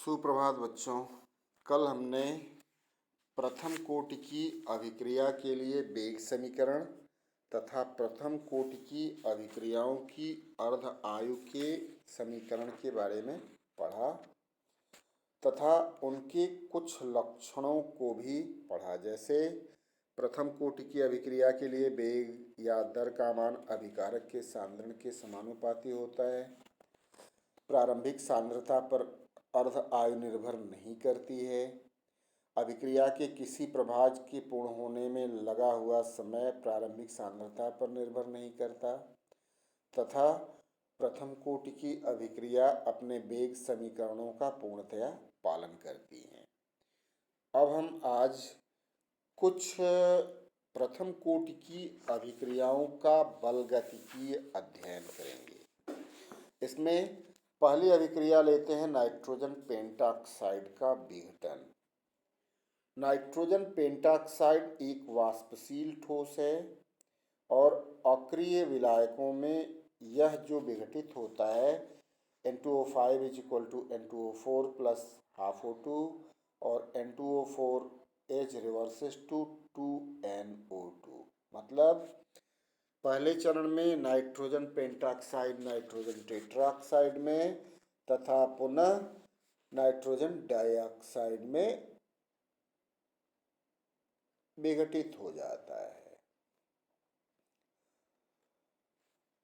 सुप्रभात बच्चों। कल हमने प्रथम कोटि की अभिक्रिया के लिए वेग समीकरण तथा प्रथम कोटि की अभिक्रियाओं की अर्ध आयु के समीकरण के बारे में पढ़ा तथा उनके कुछ लक्षणों को भी पढ़ा। जैसे प्रथम कोटि की अभिक्रिया के लिए वेग या दर का मान अभिकारक के सांद्रण के समानुपाती होता है। प्रारंभिक सांद्रता पर अर्ध आयु निर्भर नहीं करती है। अभिक्रिया के किसी प्रभाज के पूर्ण होने में लगा हुआ समय प्रारंभिक सांद्रता पर निर्भर नहीं करता तथा प्रथम कोटि की अभिक्रिया अपने वेग समीकरणों का पूर्णतया पालन करती है। अब हम आज कुछ प्रथम कोटि की अभिक्रियाओं का बलगतिकीय अध्ययन करेंगे। इसमें पहली अभिक्रिया लेते हैं नाइट्रोजन पेंटाक्साइड का विघटन। नाइट्रोजन पेंटाक्साइड एक वाष्पशील ठोस है और अक्रिय विलायकों में यह जो विघटित होता है N2O5 = N2O4 + ½ O2 और N2O4 H reverses to 2NO2। मतलब पहले चरण में नाइट्रोजन पेंटाक्साइड नाइट्रोजन टेट्राक्साइड में तथा पुनः नाइट्रोजन डाइऑक्साइड में विघटित हो जाता है।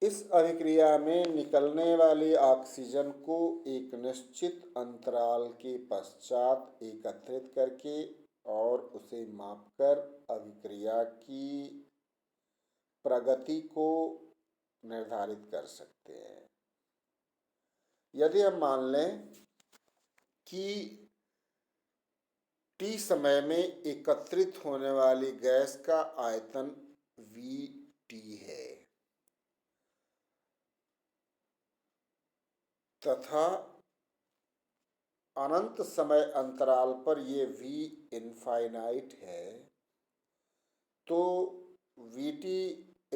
इस अभिक्रिया में निकलने वाली ऑक्सीजन को एक निश्चित अंतराल के पश्चात एकत्रित करके और उसे मापकर अभिक्रिया की प्रगति को निर्धारित कर सकते हैं। यदि हम मान लें कि T समय में एकत्रित होने वाली गैस का आयतन VT है तथा अनंत समय अंतराल पर ये V इनफाइनाइट है, तो VT =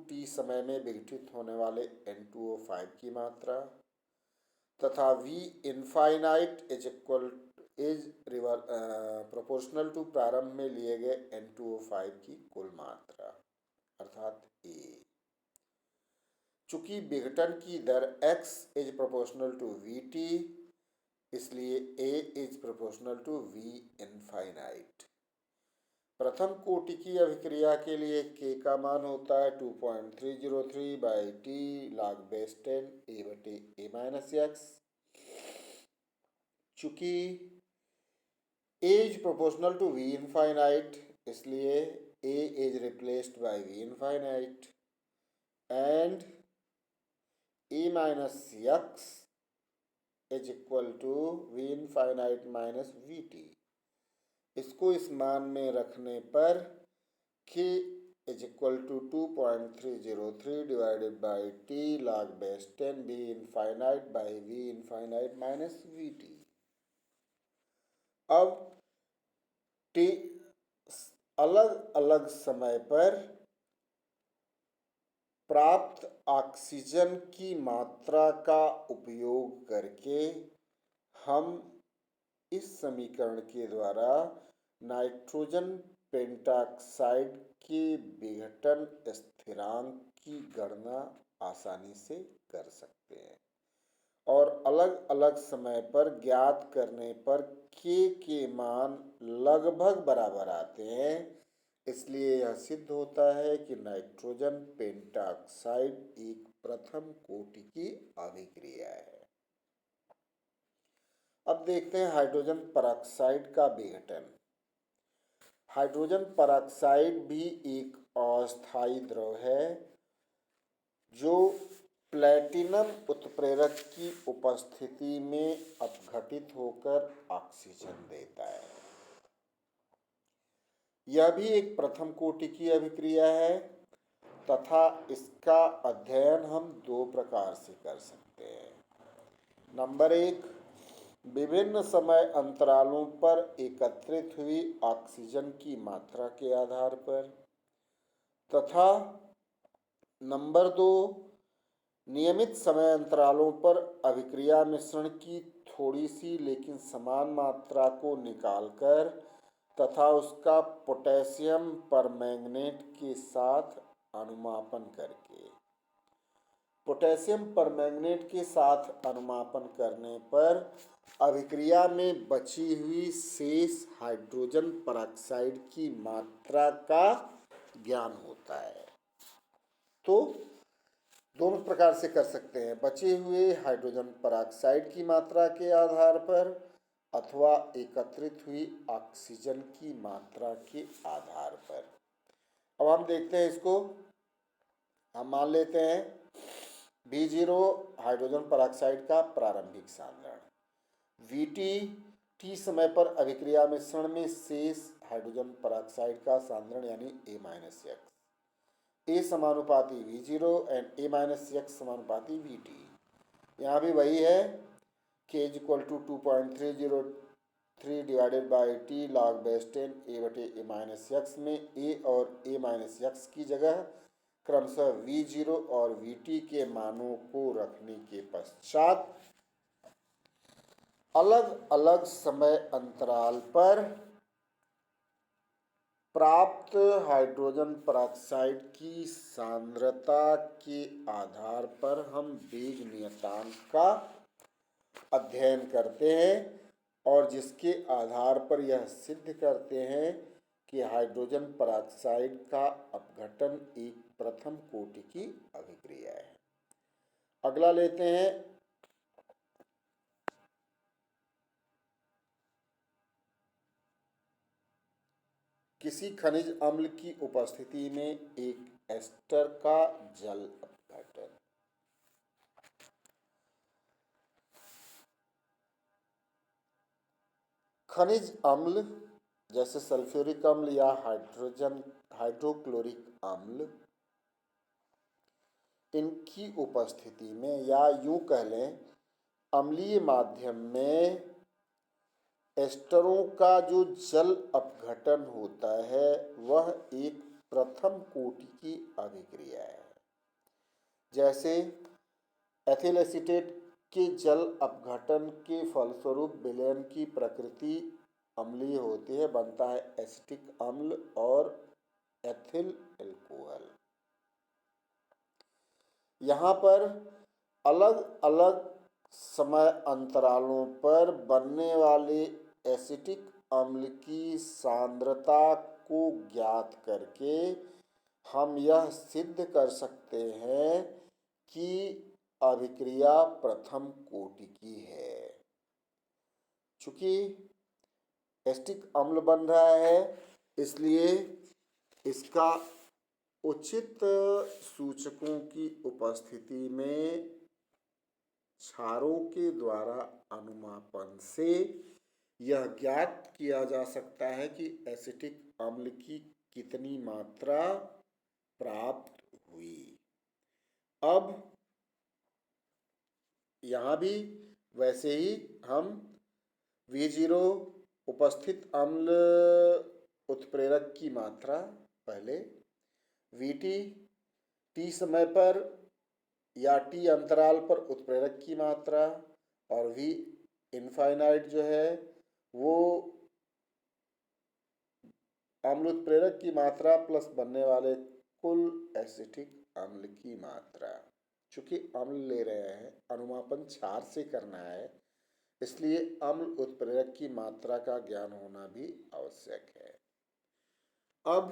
T समय में विघटित होने वाले N2O5 की मात्रा तथा V इनफाइनाइट = प्रारंभ में लिए गए N2O5 की कुल मात्रा अर्थात A। चूंकि विघटन की दर X = VT, इसलिए A = V इनफाइनाइट। प्रथम कोटि की अभिक्रिया के लिए K का मान होता है 2.303/T log/10 A/A-X। चूंकि A = V infinite, इसलिए A is replaced by V infinite and A-X = V infinite minus VT। इसको इस मान में रखने पर K = 2.303/T log/10 V infinite by V infinite minus VT। अब T अलग अलग समय पर प्राप्त ऑक्सीजन की मात्रा का उपयोग करके हम इस समीकरण के द्वारा नाइट्रोजन पेंटाक्साइड के विघटन स्थिरांक की गणना आसानी से कर सकते हैं और अलग अलग समय पर ज्ञात करने पर K के मान लगभग बराबर आते हैं। इसलिए यह सिद्ध होता है कि नाइट्रोजन पेंटाक्साइड एक प्रथम कोटि की अभिक्रिया है। अब देखते हैं हाइड्रोजन परऑक्साइड का विघटन। हाइड्रोजन परऑक्साइड भी एक अस्थायी द्रव है जो प्लैटिनम उत्प्रेरक की उपस्थिति में अपघटित होकर ऑक्सीजन देता है। यह भी एक प्रथम कोटि की अभिक्रिया है तथा इसका अध्ययन हम दो प्रकार से कर सकते हैं। नंबर 1, विभिन्न समय अंतरालों पर एकत्रित हुई ऑक्सीजन की मात्रा के आधार पर तथा नंबर 2, नियमित समय अंतरालों पर अभिक्रिया मिश्रण की थोड़ी सी लेकिन समान मात्रा को निकालकर तथा उसका पोटेशियम परमैंगनेट के साथ अनुमापन करके, पोटेशियम परमैंगनेट के साथ अनुमापन करने पर अभिक्रिया में बची हुई शेष हाइड्रोजन परऑक्साइड की मात्रा का ज्ञान होता है। तो दोनों प्रकार से कर सकते हैं, बचे हुए हाइड्रोजन परऑक्साइड की मात्रा के आधार पर अथवा एकत्रित हुई ऑक्सीजन की मात्रा के आधार पर। अब हम देखते हैं इसको। हम मान लेते हैं V0 हाइड्रोजन परऑक्साइड का प्रारंभिक सांद्रण, Vt t समय पर अभिक्रिया मिश्रण में शेष हाइड्रोजन परऑक्साइड का सांद्रण यानी A-X, A समानुपाती V0 एंड A-X समानुपाती Vt। यहाँ भी वही है, K = 2.303 divided by T log base 10 A/A-X में A और A-X की जगह क्रमशः V0 और Vt के मानों को रखने के पश्चात अलग अलग समय अंतराल पर प्राप्त हाइड्रोजन परऑक्साइड की सांद्रता के आधार पर हम वेग नियतांक का अध्ययन करते हैं और जिसके आधार पर यह सिद्ध करते हैं कि हाइड्रोजन परऑक्साइड का अपघटन एक प्रथम कोटि की अभिक्रिया है। अगला लेते हैं किसी खनिज अम्ल की उपस्थिति में एक एस्टर का जल अपघटन। खनिज अम्ल जैसे सल्फ्यूरिक अम्ल या हाइड्रोक्लोरिक अम्ल, इनकी उपस्थिति में या यूं कह लें अम्लीय माध्यम में एस्टरों का जो जल अपघटन होता है वह एक प्रथम कोटि की अभिक्रिया है। जैसे एथिल एसीटेट के जल अपघटन के फलस्वरूप विलयन की प्रकृति अम्लीय होती है, बनता है एसिटिक अम्ल और एथिल एल्कोहल। यहाँ पर अलग अलग समय अंतरालों पर बनने वाले एसिटिक अम्ल की सांद्रता को ज्ञात करके हम यह सिद्ध कर सकते हैं कि अभिक्रिया प्रथम कोटि की है। चूंकि एसिटिक अम्ल बन रहा है इसलिए इसका उचित सूचकों की उपस्थिति में क्षारों के द्वारा अनुमापन से यह ज्ञात किया जा सकता है कि एसिटिक अम्ल की कितनी मात्रा प्राप्त हुई। अब यहाँ भी वैसे ही हम V0 उपस्थित अम्ल उत्प्रेरक की मात्रा पहले, Vt t समय पर या t अंतराल पर उत्प्रेरक की मात्रा और V इनफाइनाइट जो है वो अम्ल उत्प्रेरक की मात्रा प्लस बनने वाले कुल एसिटिक अम्ल की मात्रा। चूंकि अम्ल ले रहे हैं, अनुमापन क्षार से करना है, इसलिए अम्ल उत्प्रेरक की मात्रा का ज्ञान होना भी आवश्यक है। अब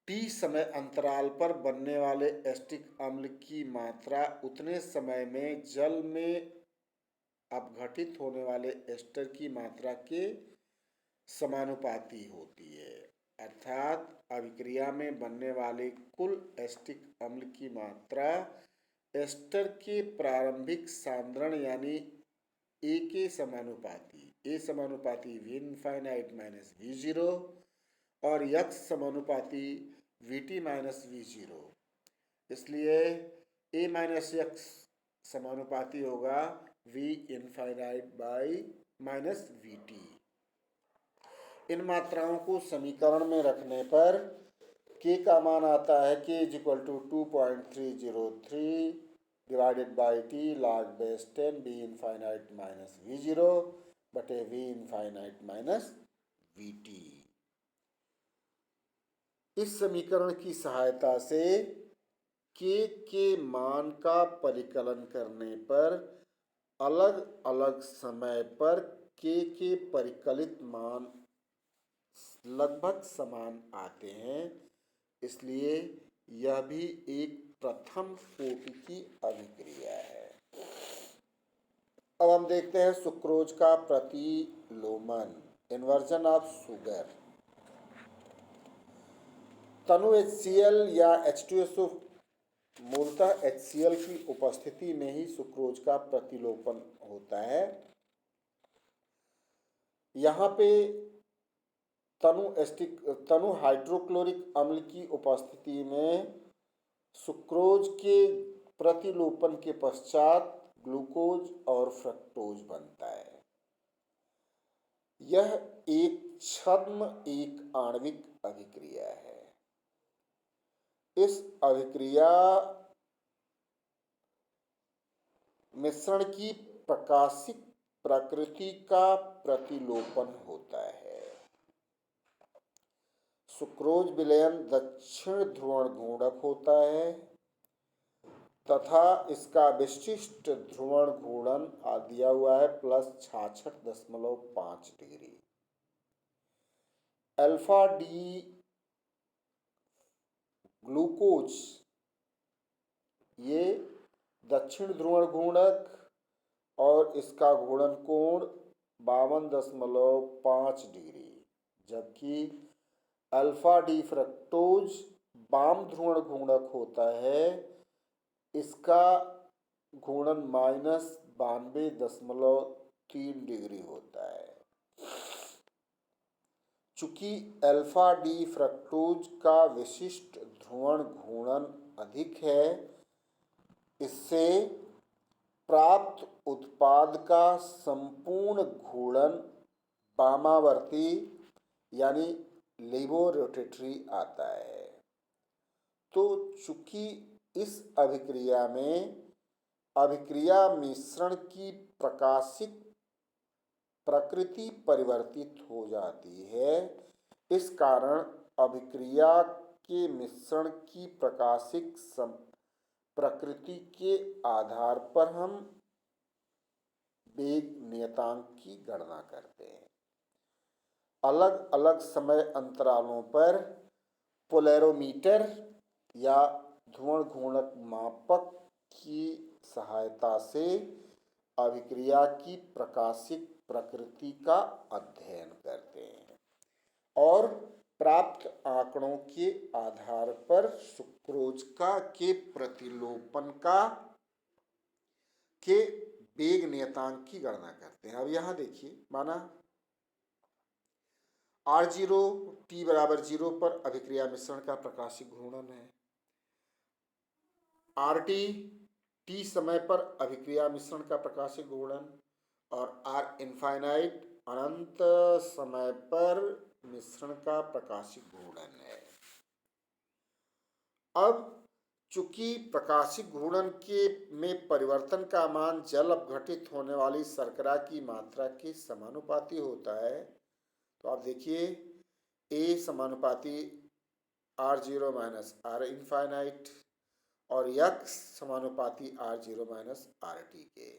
T समय अंतराल पर बनने वाले एसिटिक अम्ल की मात्रा उतने समय में जल में अपघटित होने वाले एस्टर की मात्रा के समानुपाती होती है, अर्थात अभिक्रिया में बनने वाले कुल एसिटिक अम्ल की मात्रा एस्टर के प्रारंभिक सांद्रण यानी A के समानुपाती, A समानुपाती V इनफाइनाइट माइनस V0 और X समानुपाती Vt माइनस V0, इसलिए A-X समानुपाती होगा V infinite by minus Vt। इन मात्राओं को समीकरण में रखने पर K का मान आता है K = 2.303 divided by T log base 10 v infinite minus v0 बटे v इनफाइनाइट माइनस vt। इस समीकरण की सहायता से k के मान का परिकलन करने पर अलग अलग समय पर k के परिकलित मान लगभग समान आते हैं, इसलिए यह भी एक प्रथम कोटि की अभिक्रिया है। अब हम देखते हैं सुक्रोज का प्रतिलोमन, इन्वर्जन ऑफ शुगर। तनु HCl या H2SO मूलतः HCl की उपस्थिति में ही सुक्रोज का प्रतिलोपन होता है। यहाँ पे तनु हाइड्रोक्लोरिक अम्ल की उपस्थिति में सुक्रोज के प्रतिलोपन के पश्चात ग्लूकोज और फ्रक्टोज बनता है। यह एक छद्म एक आणविक अभिक्रिया है। इस अभिक्रिया मिश्रण की प्रकाशिक प्रकृति का प्रतिलोपन होता है। सुक्रोज विलयन दक्षिण ध्रुवण घूर्णक होता है तथा इसका विशिष्ट ध्रुवण घूर्णन दिया हुआ है +66.5 डिग्री। अल्फा डी ग्लूकोज ये दक्षिण ध्रुवण घूर्णक और इसका घूर्णन कोण 52.5 डिग्री, जबकि अल्फा डी फ्रक्टोज वाम ध्रुवण घूर्णक होता है, इसका घूर्णन -92.3 डिग्री होता है। चूंकि अल्फा डी फ्रक्टोज का विशिष्ट ध्रुवण घूर्णन अधिक है, इससे प्राप्त उत्पाद का संपूर्ण घूर्णन वामावर्ती यानी लेबोरोटेटरी आता है। तो चूंकि इस अभिक्रिया में अभिक्रिया मिश्रण की प्रकाशिक प्रकृति परिवर्तित हो जाती है, इस कारण अभिक्रिया के मिश्रण की प्रकाशिक प्रकृति के आधार पर हम वेग नियतांक की गणना करते हैं। अलग अलग समय अंतरालों पर पोलैरोमीटर या ध्रुवण घूर्णक मापक की सहायता से अभिक्रिया की प्रकाशिक प्रकृति का अध्ययन करते हैं और प्राप्त आंकड़ों के आधार पर सुक्रोज के प्रतिलोपन के वेग नियतांक की गणना करते हैं। अब यहाँ देखिए, माना R0 t बराबर 0 पर अभिक्रिया मिश्रण का प्रकाशिक घूर्णन है। RT t समय पर अभिक्रिया मिश्रण का प्रकाशिक घूर्णन और R इनफाइनाइट अनंत समय पर मिश्रण का प्रकाशिक घूर्णन है। अब चूंकि प्रकाशिक घूर्णन में परिवर्तन का मान जल अपघटित होने वाली शर्करा की मात्रा के समानुपाती होता है, तो आप देखिए A समानुपाती R0 माइनस R इनफाइनाइट और x समानुपाती R0 माइनस RT के,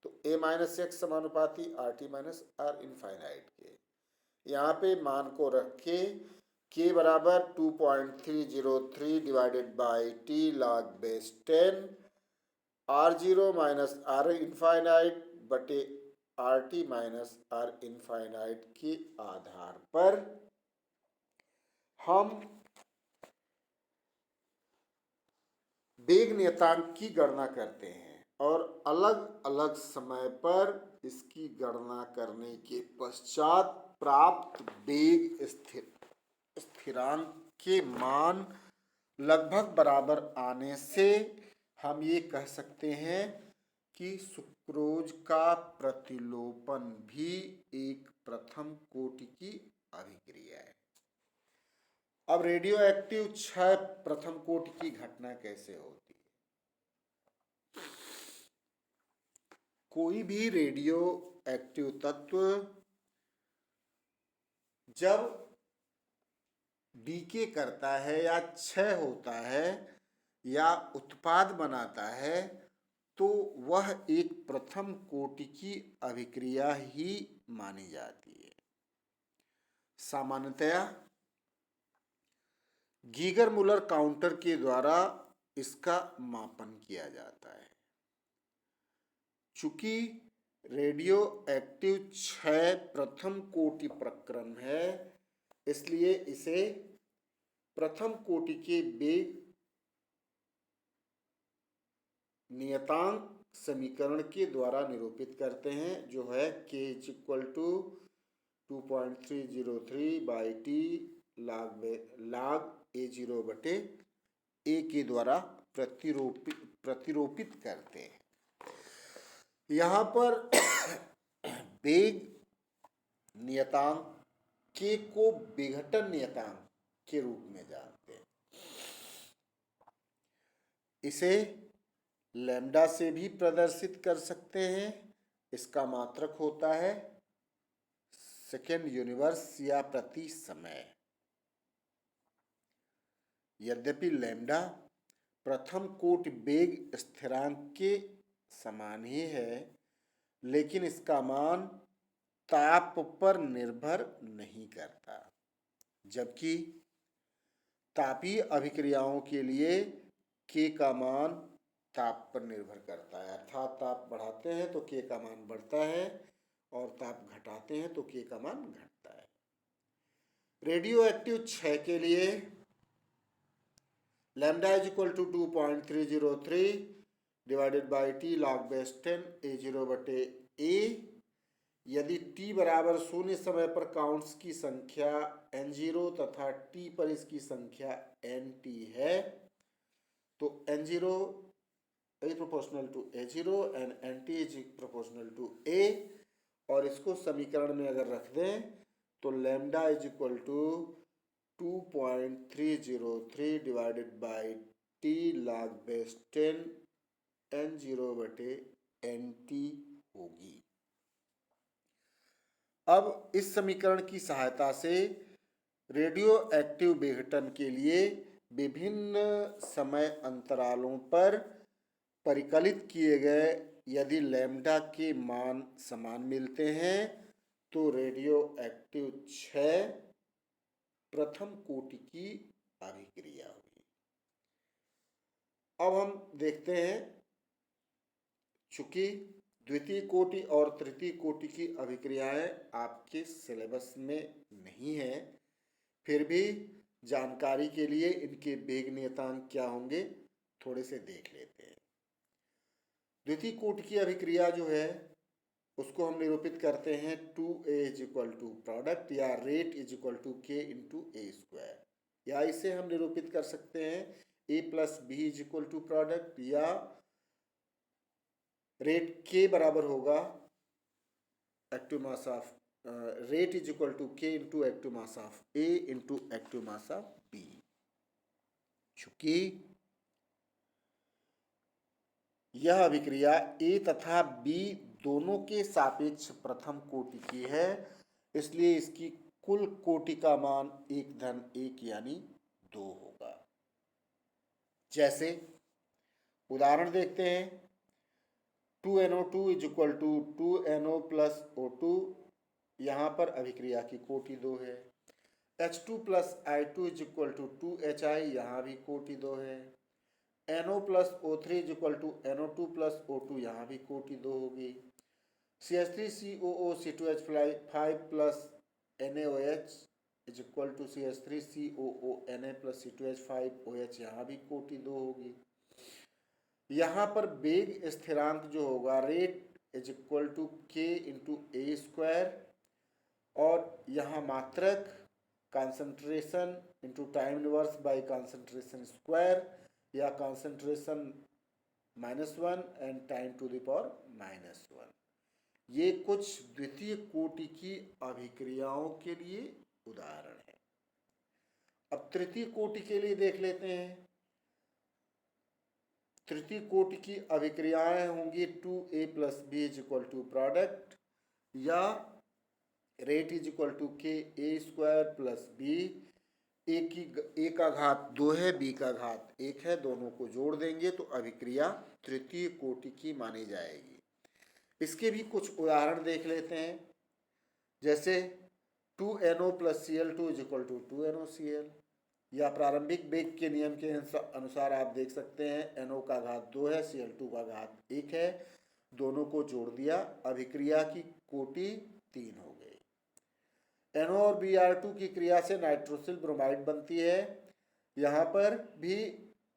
तो A माइनस x समानुपाती RT माइनस R इनफाइनाइट के। यहाँ पे मान को रख के k बराबर 2.303 divided by t log base 10 R0 minus R infinite बटे RT माइनस R इनफाइनाइट के आधार पर हम वेग नियतांक की गणना करते हैं और अलग अलग समय पर इसकी गणना करने के पश्चात प्राप्त वेग स्थिरांक के मान लगभग बराबर आने से हम ये कह सकते हैं कि सुक्रोज का प्रतिलोपन भी एक प्रथम कोटि की अभिक्रिया है। अब रेडियो एक्टिव क्षय प्रथम कोटि की घटना कैसे होती है? कोई भी रेडियो एक्टिव तत्व जब डीके करता है या क्षय होता है या उत्पाद बनाता है तो वह एक प्रथम कोटि की अभिक्रिया ही मानी जाती है। सामान्यतया गीगर मुलर काउंटर के द्वारा इसका मापन किया जाता है। चूंकि रेडियो एक्टिव क्षय प्रथम कोटि प्रक्रम है, इसलिए इसे प्रथम कोटि के वेग नियतांक समीकरण के द्वारा निरूपित करते हैं, जो है k = 2.303/t log a0 बटे a के द्वारा प्रतिरूपित करते हैं। यहाँ पर वेग नियतांक k को विघटन नियतांक के रूप में जानते हैं। इसे लैम्डा से भी प्रदर्शित कर सकते हैं। इसका मात्रक होता है सेकेंड यूनिवर्स या प्रति समय। यद्यपि लैम्डा प्रथम कोटि वेग स्थिरांक के समान ही है, लेकिन इसका मान ताप पर निर्भर नहीं करता, जबकि तापीय अभिक्रियाओं के लिए k का मान ताप पर निर्भर करता है। अर्थात ताप बढ़ाते हैं तो k का मान बढ़ता है और ताप घटाते हैं तो k का मान घटता है। रेडियो एक्टिव क्षय के लिए लैम्डा = 2.303/t log/10 a0 बटे a। यदि t बराबर 0 समय पर काउंट्स की संख्या n0 तथा t पर इसकी संख्या nt है तो n0 is proportional to a0 and nt is proportional to a, और इसको समीकरण में अगर रख दें तो लैम्डा = 2.303/t log/10 n0 बटे nt होगी। अब इस समीकरण की सहायता से रेडियो एक्टिव विघटन के लिए विभिन्न समय अंतरालों पर परिकलित किए गए यदि लैम्डा के मान समान मिलते हैं तो रेडियो एक्टिव क्षय प्रथम कोटि की अभिक्रिया हुई। अब हम देखते हैं, चूंकि द्वितीय कोटि और तृतीय कोटि की अभिक्रियाएं आपके सिलेबस में नहीं है, फिर भी जानकारी के लिए इनके वेग नियतांक क्या होंगे थोड़े से देख लेते हैं। द्वितीय कोटि की अभिक्रिया जो है उसको हम निरूपित करते हैं 2a = प्रोडक्ट या रेट = k × a², या इसे हम निरूपित कर सकते हैं a + b = प्रोडक्ट या रेट k बराबर होगा active mass of rate = k × active mass of a × active mass of b। चूंकि यह अभिक्रिया a तथा b दोनों के सापेक्ष प्रथम कोटि की है, इसलिए इसकी कुल कोटि का मान 1-1 यानी 2 होगा। जैसे उदाहरण देखते हैं, 2NO2 = 2NO + O2, यहाँ पर अभिक्रिया की कोटि 2 है। H2 + I2 = 2HI, यहाँ भी कोटि 2 है। NO + O3 = NO2 + O2, यहाँ भी कोटि 2 होगी। CH3COO C2H5 + NaOH = CH3COO Na + C2H5OH, यहाँ भी कोटि 2 होगी। यहाँ पर वेग स्थिरांक जो होगा रेट = k × a², और यहाँ मात्रक concentration × time inverse by concentration square या concentration -1 and time to the power -1। ये कुछ द्वितीय कोटि की अभिक्रियाओं के लिए उदाहरण है। अब तृतीय कोटि के लिए देख लेते हैं। तृतीय कोटि की अभिक्रियाएं होंगी 2a+b is equal to product, या rate is equal to k(a²+b). A का घात 2 है, बी का घात 1 है, दोनों को जोड़ देंगे तो अभिक्रिया तृतीय कोटि की मानी जाएगी। इसके भी कुछ उदाहरण देख लेते हैं, जैसे 2NO+Cl2 is equal to 2NOCl, या प्रारंभिक वेग के नियम के अनुसार आप देख सकते हैं NO का घात 2 है, Cl2 का घात 1 है, दोनों को जोड़ दिया, अभिक्रिया की कोटि 3 हो गई। NO और Br2 की क्रिया से नाइट्रोसिल ब्रोमाइड बनती है। यहाँ पर भी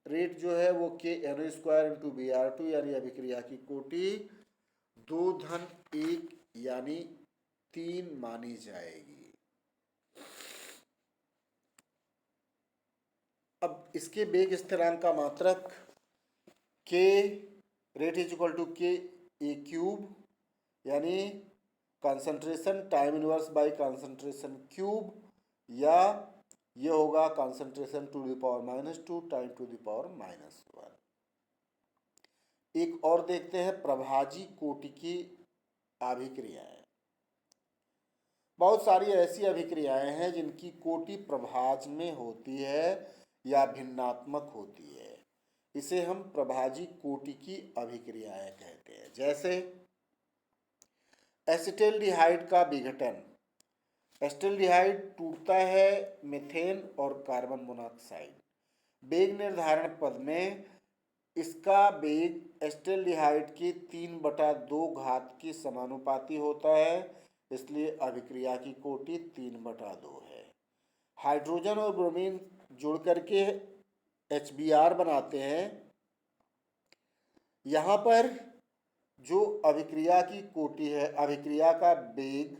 रेट जो है वो KNO² Br2 यानी अभिक्रिया की कोटि 2-1 यानी 3 मानी जाएगी। अब इसके वेग स्थिरांक का मात्रक K rate is equal to KA³ यानी concentration time inverse by concentration cube, या ये होगा कंसंट्रेशन (2⁻⁻2 टाइम (2⁻⁻1). एक और देखते हैं प्रभाजी कोटि की अभिक्रियाएं। बहुत सारी ऐसी अभिक्रियाएं हैं जिनकी कोटि प्रभाज में होती है या भिन्नात्मक होती है, इसे हम प्रभाजी कोटि की अभिक्रियाएं कहते हैं। जैसे एसिटाल्डिहाइड का विघटन, एसिटाल्डिहाइड टूटता है मीथेन और कार्बन मोनोऑक्साइड। वेग निर्धारण पद में इसका वेग एसिटाल्डिहाइड के 3/2 घात के समानुपाती होता है, इसलिए अभिक्रिया की कोटि 3/2 है। हाइड्रोजन और ब्रोमीन जुड़ करके HBr बनाते हैं। यहाँ पर जो अभिक्रिया की कोटि है, अभिक्रिया का वेग,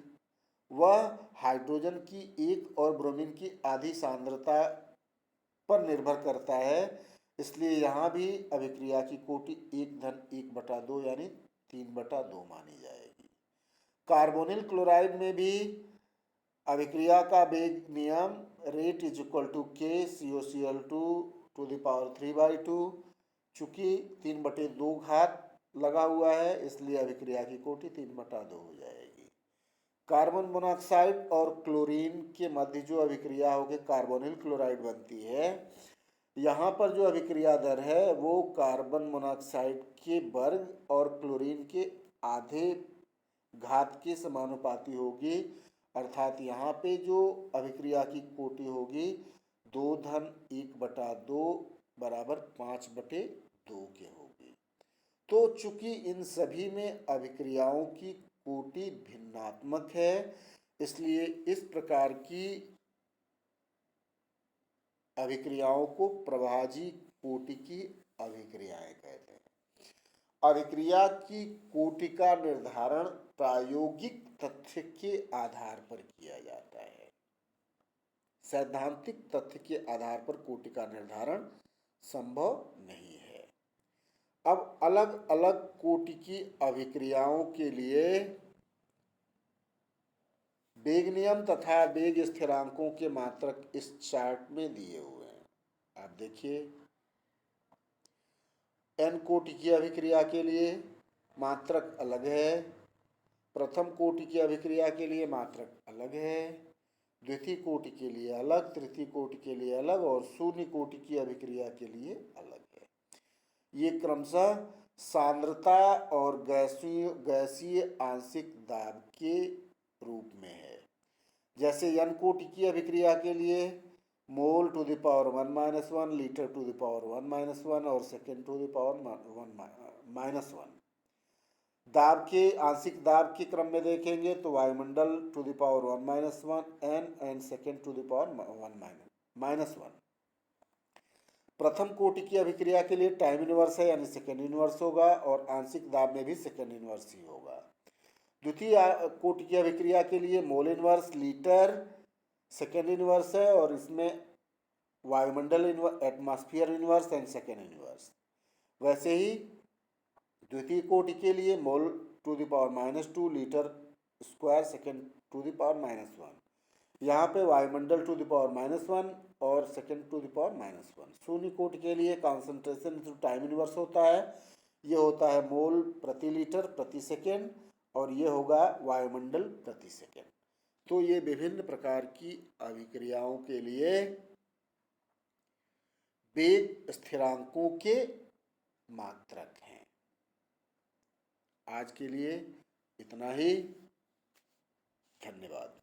वह हाइड्रोजन की 1 और ब्रोमीन की आधी सांद्रता पर निर्भर करता है, इसलिए यहाँ भी अभिक्रिया की कोटि 1-1/2 यानी 3/2 मानी जाएगी। कार्बोनिल क्लोराइड में भी अभिक्रिया का वेग नियम rate is equal to KCOCl2⁵2, चूँकि 3/2 घात लगा हुआ है इसलिए अभिक्रिया की कोटि 3/2 हो जाएगी। कार्बन मोनोऑक्साइड और क्लोरीन के मध्य जो अभिक्रिया होकर कार्बोनिल क्लोराइड बनती है, यहाँ पर जो अभिक्रिया दर है वो कार्बन मोनोऑक्साइड के वर्ग और क्लोरीन के आधे घात के समानुपाती होगी, अर्थात यहाँ पे जो अभिक्रिया की कोटि होगी 2-1/2 बराबर 5/2 के होगी। तो चूंकि इन सभी में अभिक्रियाओं की कोटि भिन्नात्मक है, इसलिए इस प्रकार की अभिक्रियाओं को प्रभाजी कोटि की अभिक्रियाएं कहते हैं। अभिक्रिया की कोटि का निर्धारण प्रायोगिक तथ्य के आधार पर किया जाता है। सैद्धांतिक तथ्य के आधार पर कोटि का निर्धारण संभव नहीं है। अब अलग अलग कोटि की अभिक्रियाओं के लिए वेग नियम तथा वेग स्थिरांकों के मात्रक इस चार्ट में दिए हुए हैं। आप देखिए, N कोटि की अभिक्रिया के लिए मात्रक अलग है, प्रथम कोटि की अभिक्रिया के लिए मात्रक अलग है, द्वितीय कोटि के लिए अलग, तृतीय कोटि के लिए अलग और शून्य कोटि की अभिक्रिया के लिए अलग है। ये क्रमशः सांद्रता और गैसीय आंशिक दाब के रूप में है। जैसे N कोटि की अभिक्रिया के लिए मोल (1 - 1), लीटर (1 - 1) और सेकेंड (1 - 1). दाब के आंशिक दाब के क्रम में देखेंगे तो वायुमंडल (1 - 1) एंड सेकेंड (1 - 1). प्रथम कोटि की अभिक्रिया के लिए टाइम इनवर्स है यानी सेकेंड इनवर्स होगा और आंशिक दाब में भी सेकेंड इनवर्स ही होगा। द्वितीय कोटि की अभिक्रिया के लिए mole inverse litre second inverse है और इसमें वायुमंडल atmosphere inverse and second inverse. वैसे ही द्वितीय कोटि के लिए मोल (2 - 2) लीटर स्क्वायर सेकेंड (2 - 1). यहाँ पे वायुमंडल टू द पावर -1 और सेकेंड टू द पावर -1। शून्य कोटि के लिए कॉन्सेंट्रेशन इंटू टाइम इनवर्स होता है, ये होता है मोल प्रति लीटर प्रति सेकेंड, और ये होगा वायुमंडल प्रति सेकेंड। तो ये विभिन्न प्रकार की अभिक्रियाओं के लिए वेग स्थिरांकों के मात्रक हैं। आज के लिए इतना ही। धन्यवाद।